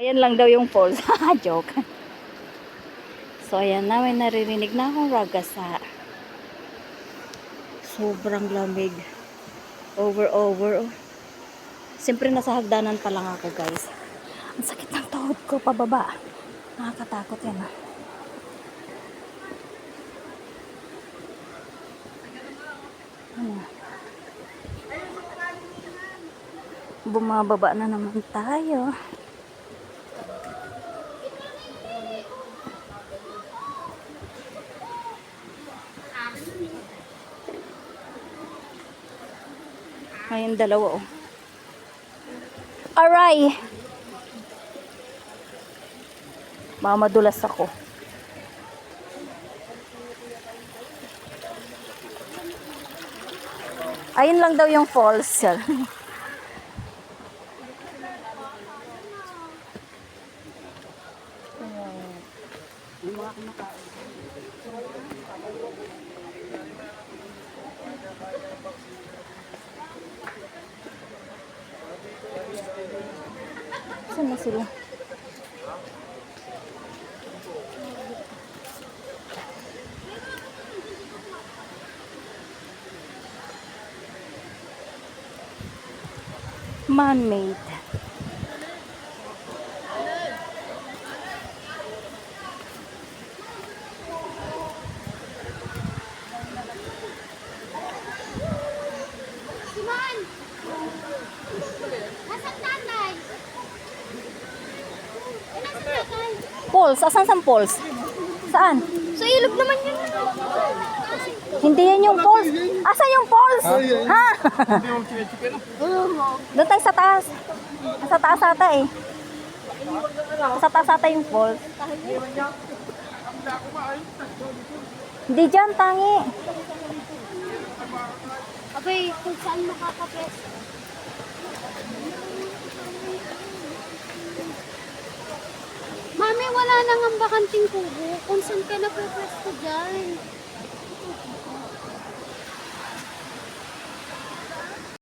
Ayan lang daw yung falls. Joke. So, ayan na. May naririnig na akong ragasa. Sobrang lamig. Over. Oh. Siyempre, nasa hagdanan pa lang ako, guys. Ang sakit ng tuhod ko, pababa. Nakakatakot yan, ah. Ano? Bumababa na naman tayo. Ayun, dalawa, oh. Aray! Mamadulas ako. Ayun lang daw yung falls, sir. Yung mga kumakain. Saan na sila? Man-made. Simon! Nasaan tatay? Nasaan tatay? Falls? Asan sa falls? Saan? Sa ilog naman yun. Hindi yan yung falls. Asan yung falls? Ha? Doon tayo sa taas. Sa taas ata eh. Sa taas ata yung falls. Hindi dyan, tangi. Abay, kung saan makakapes? Mami, wala nang ang bakanting kubo. Kung saan ka na pwesto dyan?